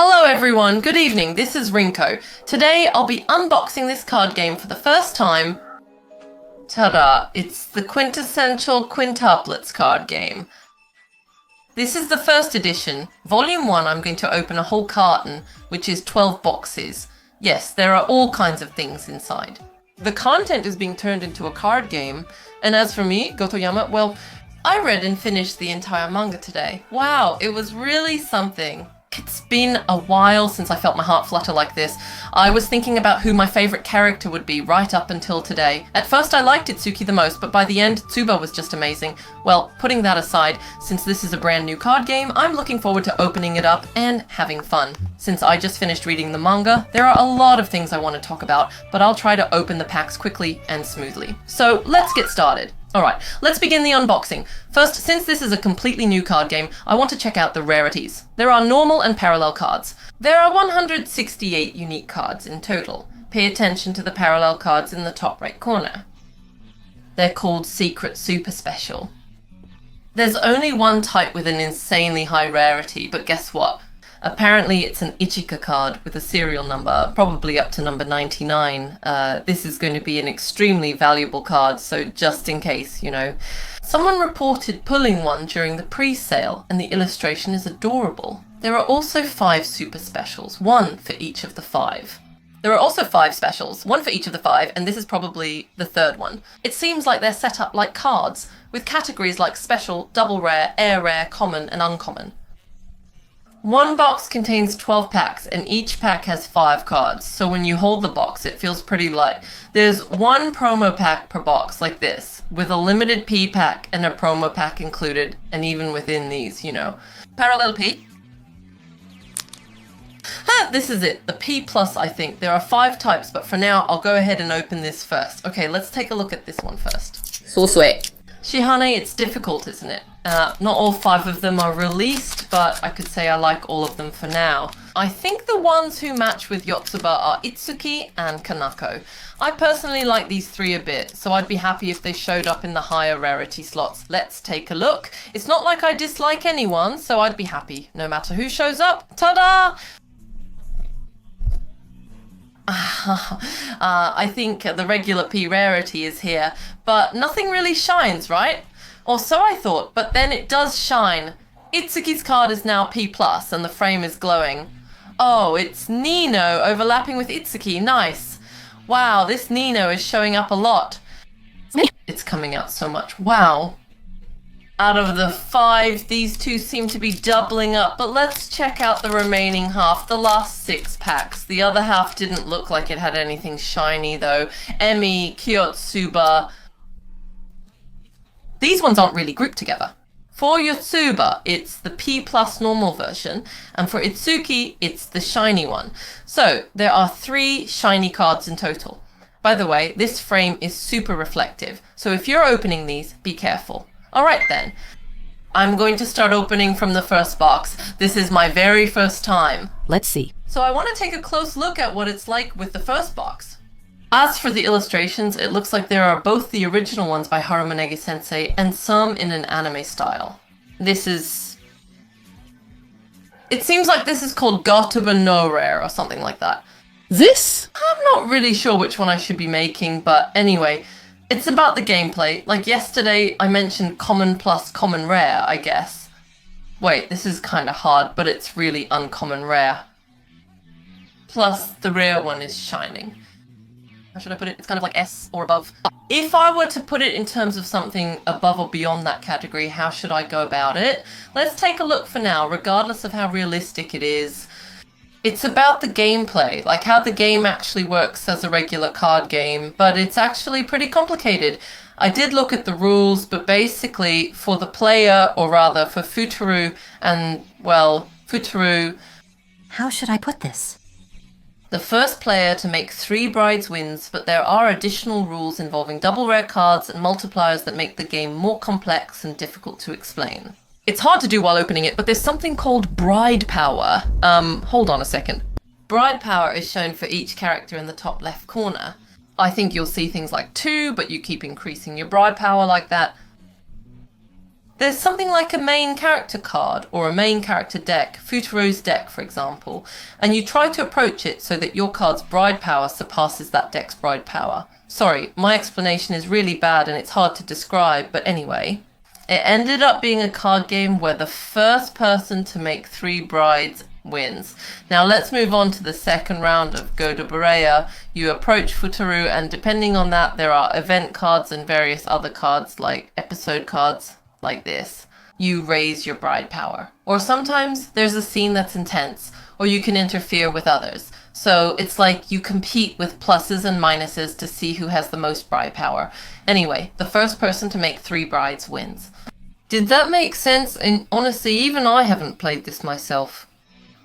Hello everyone, good evening, this is Rinko. Today I'll be unboxing this card game for the first time. Ta-da, it's the Quintessential Quintuplets card game. This is the first edition. Volume 1 I'm going to open a whole carton, which is 12 boxes. Yes, there are all kinds of things inside. The content is being turned into a card game, and as for me, Gotoyama, well, I read and finished the entire manga today. Wow, it was really something. It's been a while since I felt my heart flutter like this. I was thinking about who my favourite character would be right up until today. At first I liked Itsuki the most, but by the end, Tsuba was just amazing. Well, putting that aside, since this is a brand new card game, I'm looking forward to opening it up and having fun. Since I just finished reading the manga, there are a lot of things I want to talk about, but I'll try to open the packs quickly and smoothly. So let's get started. Alright, let's begin the unboxing. First, since this is a completely new card game, I want to check out the rarities. There are normal and parallel cards. There are 168 unique cards in total. Pay attention to the parallel cards in the top right corner. They're called Secret Super Special. There's only one type with an insanely high rarity, but guess what? Apparently it's an Ichika card with a serial number, probably up to number 99. This is going to be an extremely valuable card, so just in case, you know. Someone reported pulling one during the pre-sale, and the illustration is adorable. There are also 5 super specials, one for each of the 5. There are also 5 specials, one for each of the 5, and this is probably the third one. It seems like they're set up like cards, with categories like special, double rare, air rare, common, and uncommon. One box contains 12 packs, and each pack has 5 cards, so when you hold the box it feels pretty light. There's one promo pack per box, like this, with a limited P pack and a promo pack included, and even within these, you know. Parallel P. This is it, the P+, I think. There are 5 types, but for now I'll go ahead and open this first. Okay, let's take a look at this one first. So sweet. Shihane, it's difficult, isn't it? Not all 5 of them are released, but I could say I like all of them for now. I think the ones who match with Yotsuba are Itsuki and Kanako. I personally like these 3 a bit, so I'd be happy if they showed up in the higher rarity slots. Let's take a look. It's not like I dislike anyone, so I'd be happy, no matter who shows up. Ta-da! I think the regular P rarity is here, but nothing really shines, right? Or so I thought, but then it does shine. Itsuki's card is now P+, and the frame is glowing. Oh, it's Nino overlapping with Itsuki, nice. Wow, this Nino is showing up a lot. It's coming out so much, wow. Out of the 5, these 2 seem to be doubling up, but let's check out the remaining half, the last 6 packs. The other half didn't look like it had anything shiny though. Emi, Kyotsuba. These ones aren't really grouped together. For Yotsuba, it's the P+ normal version, and for Itsuki, it's the shiny one. So, there are 3 shiny cards in total. By the way, this frame is super reflective, so if you're opening these, be careful. Alright then, I'm going to start opening from the first box. This is my very first time. Let's see. So I want to take a close look at what it's like with the first box. As for the illustrations, it looks like there are both the original ones by Harumanegi Sensei and some in an anime style. This is... It seems like this is called Gotoba no Rare or something like that. This? I'm not really sure which one I should be making, but anyway... It's about the gameplay. Like yesterday, I mentioned common plus common rare, I guess. Wait, this is kind of hard, but it's really uncommon rare. Plus, the rare one is shining. How should I put it? It's kind of like S or above. If I were to put it in terms of something above or beyond that category, how should I go about it? Let's take a look for now, regardless of how realistic it is. It's about the gameplay, like how the game actually works as a regular card game, but it's actually pretty complicated. I did look at the rules, but basically for the player, or rather for Futuru and, well, Futuru... How should I put this? The first player to make 3 brides wins, but there are additional rules involving double rare cards and multipliers that make the game more complex and difficult to explain. It's hard to do while opening it, but there's something called bride power. Hold on a second. Bride power is shown for each character in the top left corner. I think you'll see things like 2, but you keep increasing your bride power like that. There's something like a main character card or a main character deck, Futuro's deck for example, and you try to approach it so that your card's bride power surpasses that deck's bride power. Sorry, my explanation is really bad and it's hard to describe, but anyway. It ended up being a card game where the first person to make 3 brides wins. Now let's move on to the second round of Go to Berea. You approach Futuru and depending on that there are event cards and various other cards like episode cards. Like this. You raise your bride power. Or sometimes there's a scene that's intense, or you can interfere with others. So it's like you compete with pluses and minuses to see who has the most bride power. Anyway, the first person to make 3 brides wins. Did that make sense? And honestly, even I haven't played this myself.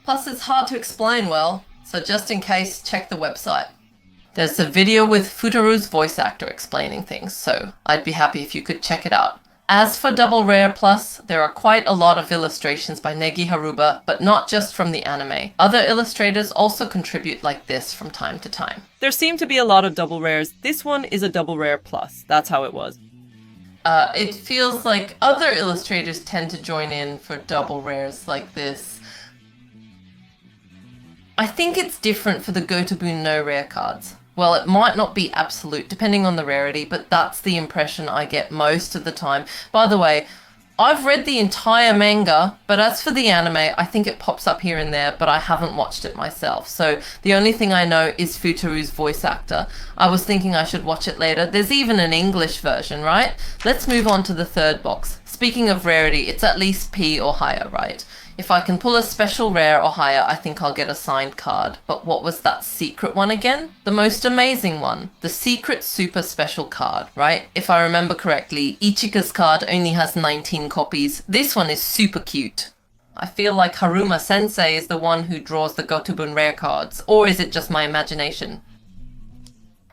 Plus it's hard to explain well, so just in case, check the website. There's a video with Futuru's voice actor explaining things, so I'd be happy if you could check it out. As for Double Rare Plus, there are quite a lot of illustrations by Negi Haruba, but not just from the anime. Other illustrators also contribute like this from time to time. There seem to be a lot of double rares. This one is a Double Rare Plus. That's how it was. It feels like other illustrators tend to join in for double rares like this. I think it's different for the Gotobun no rare cards. Well, it might not be absolute, depending on the rarity, but that's the impression I get most of the time. By the way, I've read the entire manga, but as for the anime, I think it pops up here and there, but I haven't watched it myself. So the only thing I know is Futuru's voice actor. I was thinking I should watch it later. There's even an English version, right? Let's move on to the third box. Speaking of rarity, it's at least P or higher, right? If I can pull a special rare or higher, I think I'll get a signed card. But what was that secret one again? The most amazing one. The secret super special card, right? If I remember correctly, Ichika's card only has 19 copies. This one is super cute. I feel like Haruma Sensei is the one who draws the Gotobun rare cards. Or is it just my imagination?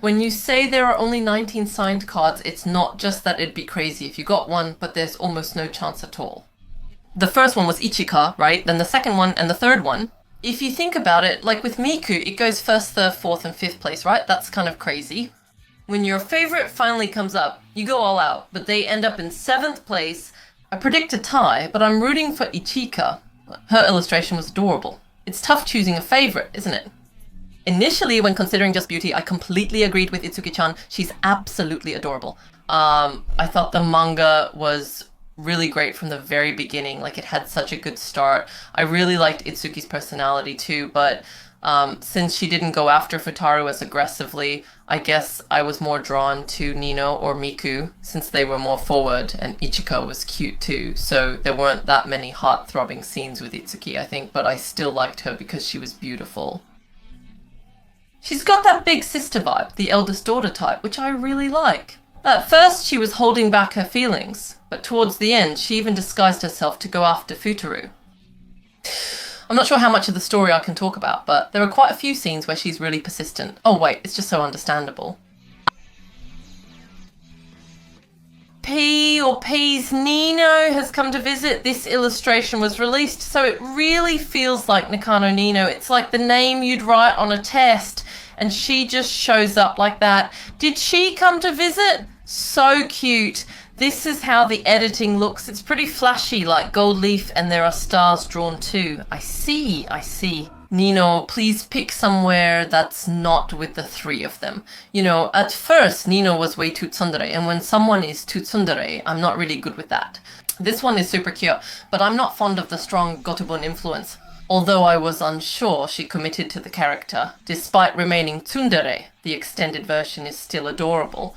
When you say there are only 19 signed cards, it's not just that it'd be crazy if you got one, but there's almost no chance at all. The first one was Ichika, right? Then the second one and the third one. If you think about it, like with Miku, it goes 1st, 3rd, 4th and 5th place, right? That's kind of crazy. When your favorite finally comes up, you go all out, but they end up in 7th place. I predict a tie, but I'm rooting for Ichika. Her illustration was adorable. It's tough choosing a favorite, isn't it? Initially, when considering just beauty, I completely agreed with Itsuki-chan. She's absolutely adorable. I thought the manga was really great from the very beginning. Like, it had such a good start. I really liked Itsuki's personality too, but since she didn't go after Futaru as aggressively, I guess I was more drawn to Nino or Miku since they were more forward, and Ichika was cute too, so there weren't that many heart-throbbing scenes with Itsuki, I think, but I still liked her because she was beautiful. She's got that big sister vibe, the eldest daughter type, which I really like. At first, she was holding back her feelings, but towards the end, she even disguised herself to go after Futuru. I'm not sure how much of the story I can talk about, but there are quite a few scenes where she's really persistent. Oh wait, it's just so understandable. P or P's Nino has come to visit. This illustration was released, so it really feels like Nakano Nino. It's like the name you'd write on a test, and she just shows up like that. Did she come to visit? So cute. This is how the editing looks. It's pretty flashy, like gold leaf, and there are stars drawn too. I see. Nino, please pick somewhere that's not with the 3 of them. You know, at first, Nino was way too tsundere, and when someone is too tsundere, I'm not really good with that. This one is super cute, but I'm not fond of the strong Gotobun influence. Although I was unsure she committed to the character. Despite remaining tsundere, the extended version is still adorable.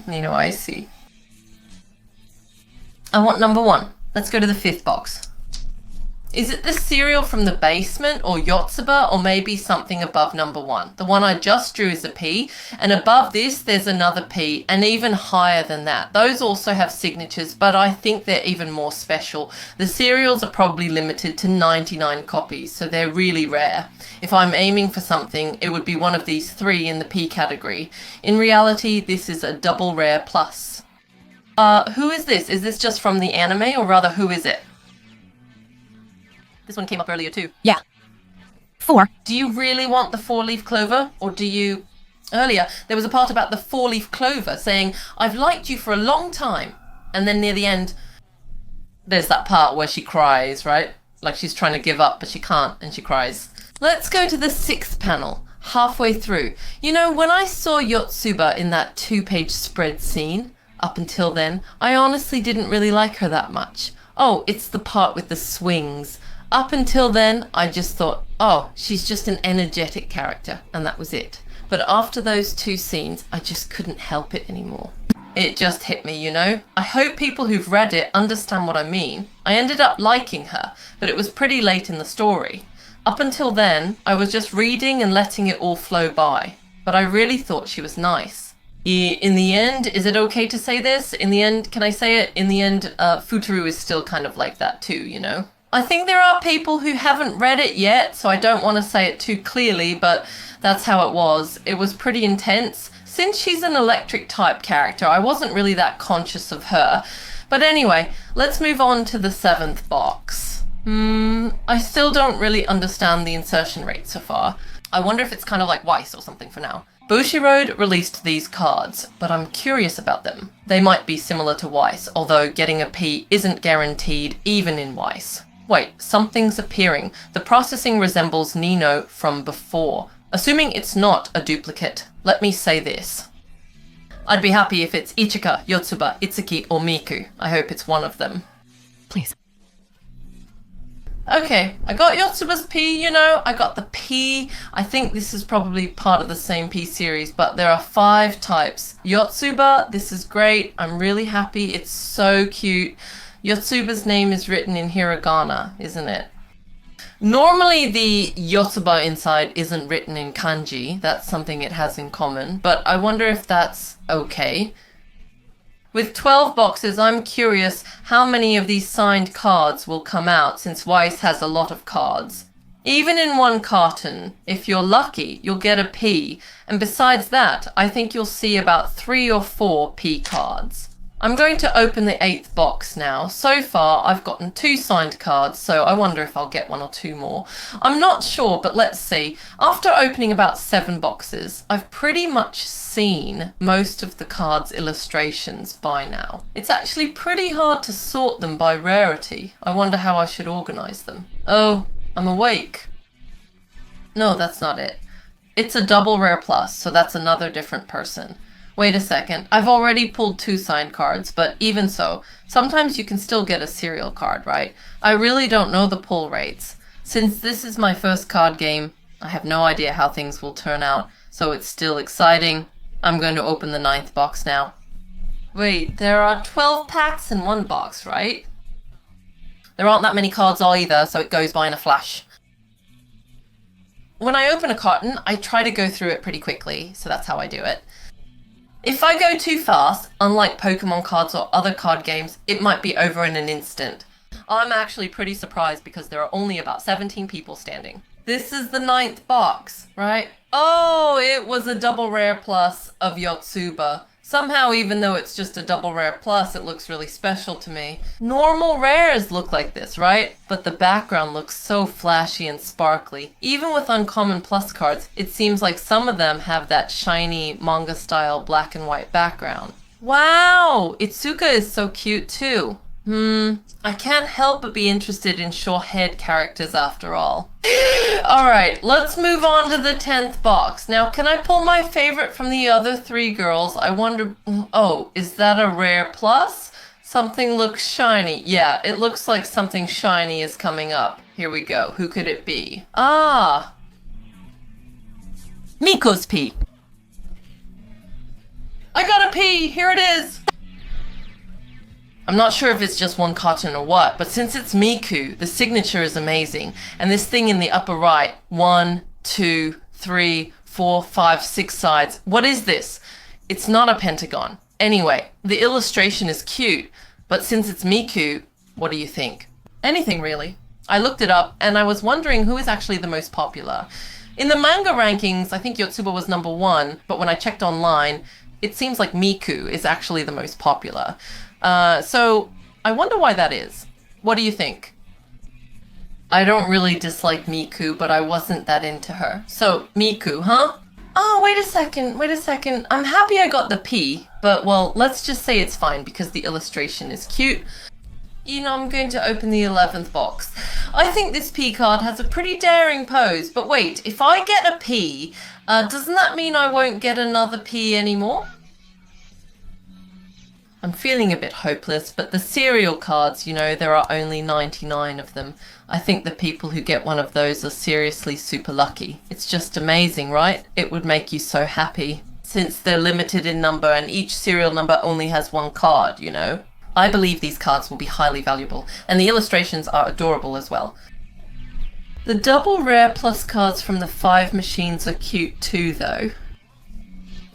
Nino, I see. I want number 1. Let's go to the 5th box. Is it the cereal from the basement or Yotsuba or maybe something above number 1? The one I just drew is a P, and above this there's another P, and even higher than that. Those also have signatures, but I think they're even more special. The cereals are probably limited to 99 copies, so they're really rare. If I'm aiming for something, it would be one of these 3 in the P category. In reality, this is a double rare plus. Who is this? Is this just from the anime, or rather, who is it? This one came up earlier too. Yeah. 4. Do you really want the 4-leaf clover, or do you... Earlier, there was a part about the 4-leaf clover saying, I've liked you for a long time. And then near the end, There's that part where she cries, right? Like she's trying to give up, but she can't, and she cries. Let's go to the 6th panel, halfway through. You know, when I saw Yotsuba in that 2-page spread scene, up until then, I honestly didn't really like her that much. Oh, it's the part with the swings. Up until then, I just thought, oh, she's just an energetic character, and that was it. But after those 2 scenes, I just couldn't help it anymore. It just hit me, you know? I hope people who've read it understand what I mean. I ended up liking her, but it was pretty late in the story. Up until then, I was just reading and letting it all flow by. But I really thought she was nice. In the end, is it okay to say this? In the end, can I say it? In the end, Futuru is still kind of like that too, you know? I think there are people who haven't read it yet, so I don't want to say it too clearly, but that's how it was. It was pretty intense. Since she's an electric type character, I wasn't really that conscious of her. But anyway, let's move on to the 7th box. I still don't really understand the insertion rate so far. I wonder if it's kind of like Weiss or something for now. Bushiroad released these cards, but I'm curious about them. They might be similar to Weiss, although getting a P isn't guaranteed even in Weiss. Wait, something's appearing. The processing resembles Nino from before. Assuming it's not a duplicate, let me say this. I'd be happy if it's Ichika, Yotsuba, Itsuki, or Miku. I hope it's one of them. Please. Okay, I got Yotsuba's P, you know, I got the P. I think this is probably part of the same P series, but there are 5 types. Yotsuba, this is great. I'm really happy. It's so cute. Yotsuba's name is written in hiragana, isn't it? Normally the Yotsuba inside isn't written in kanji. That's something it has in common, but I wonder if that's okay. With 12 boxes, I'm curious how many of these signed cards will come out, since Weiss has a lot of cards. Even in one carton, if you're lucky, you'll get a P, and besides that, I think you'll see about 3 or 4 P cards. I'm going to open the 8th box now. So far, I've gotten 2 signed cards, so I wonder if I'll get 1 or 2 more. I'm not sure, but let's see. After opening about 7 boxes, I've pretty much seen most of the cards' illustrations by now. It's actually pretty hard to sort them by rarity. I wonder how I should organize them. Oh, I'm awake. No, that's not it. It's a double rare plus, so that's another different person. Wait a second, I've already pulled 2 signed cards, but even so, sometimes you can still get a serial card, right? I really don't know the pull rates. Since this is my first card game, I have no idea how things will turn out, so it's still exciting. I'm going to open the 9th box now. Wait, there are 12 packs in one box, right? There aren't that many cards either, so it goes by in a flash. When I open a carton, I try to go through it pretty quickly, so that's how I do it. If I go too fast, unlike Pokemon cards or other card games, it might be over in an instant. I'm actually pretty surprised because there are only about 17 people standing. This is the 9th box, right? Oh, it was a double rare plus of Yotsuba. Somehow, even though it's just a double rare plus, it looks really special to me. Normal rares look like this, right? But the background looks so flashy and sparkly. Even with uncommon plus cards, it seems like some of them have that shiny manga-style black and white background. Wow! Itsuka is so cute too. I can't help but be interested in short-haired characters after all. Alright, let's move on to the 10th box. Now, can I pull my favorite from the other 3 girls? I wonder... Oh, is that a rare plus? Something looks shiny. Yeah, it looks like something shiny is coming up. Here we go. Who could it be? Ah! Miko's P. I got a P! Here it is! I'm not sure if it's just one carton or what, but since it's Miku, the signature is amazing. And this thing in the upper right, 1, 2, 3, 4, 5, 6 sides. What is this? It's not a pentagon. Anyway, the illustration is cute, but since it's Miku, what do you think? Anything really. I looked it up and I was wondering who is actually the most popular. In the manga rankings, I think Yotsuba was number 1, but when I checked online, it seems like Miku is actually the most popular. So I wonder why that is. What do you think? I don't really dislike Miku, but I wasn't that into her. So, Miku, huh? Oh, wait a second. I'm happy I got the P, but well, let's just say it's fine because the illustration is cute. I'm going to open the 11th box. I think this P card has a pretty daring pose, but wait, if I get a P, doesn't that mean I won't get another P anymore? I'm feeling a bit hopeless, but the serial cards, there are only 99 of them. I think the people who get one of those are seriously super lucky. It's just amazing, right? It would make you so happy. Since they're limited in number and each serial number only has one card, I believe these cards will be highly valuable, and the illustrations are adorable as well. The double rare plus cards from the 5 machines are cute too, though.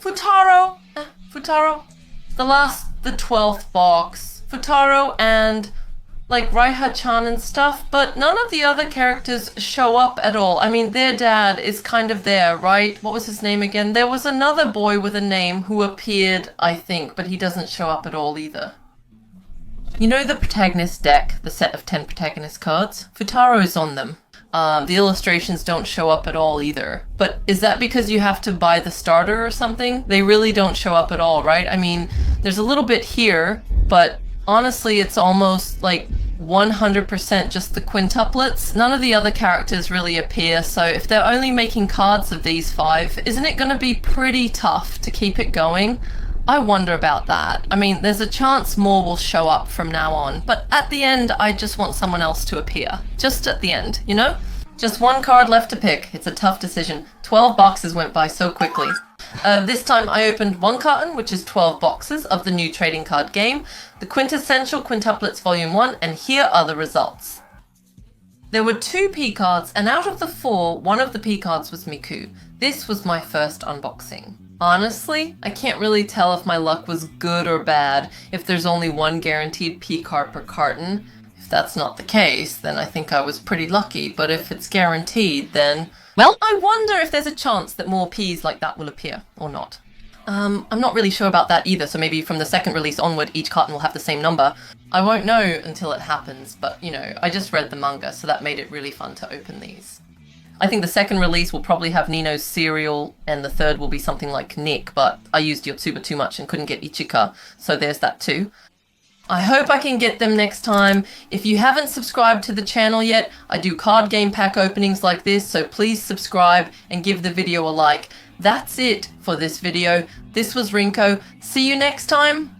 Futaro! The 12th box. Futaro and, Raiha-chan and stuff, but none of the other characters show up at all. I mean, their dad is kind of there, right? What was his name again? There was another boy with a name who appeared, I think, but he doesn't show up at all either. The protagonist deck, the set of 10 protagonist cards? Futaro is on them. The illustrations don't show up at all either. But is that because you have to buy the starter or something? They really don't show up at all, right? I mean, there's a little bit here, but honestly, it's almost 100% just the quintuplets. None of the other characters really appear, so if they're only making cards of these 5, isn't it going to be pretty tough to keep it going? I wonder about that. I mean, there's a chance more will show up from now on, but at the end, I just want someone else to appear. Just at the end, Just one card left to pick. It's a tough decision. 12 boxes went by so quickly. This time I opened one carton, which is 12 boxes of the new trading card game, the Quintessential Quintuplets Volume 1, and here are the results. There were 2 P cards, and out of the 4, one of the P cards was Miku. This was my first unboxing. Honestly, I can't really tell if my luck was good or bad if there's only one guaranteed P card per carton. If that's not the case, then I think I was pretty lucky, but if it's guaranteed, then... well, I wonder if there's a chance that more Ps like that will appear, or not. I'm not really sure about that either, so maybe from the second release onward, each carton will have the same number. I won't know until it happens, but, I just read the manga, so that made it really fun to open these. I think the second release will probably have Nino's cereal, and the third will be something like Nick, but I used Yotsuba too much and couldn't get Ichika, so there's that too. I hope I can get them next time. If you haven't subscribed to the channel yet, I do card game pack openings like this, so please subscribe and give the video a like. That's it for this video. This was Rinko. See you next time.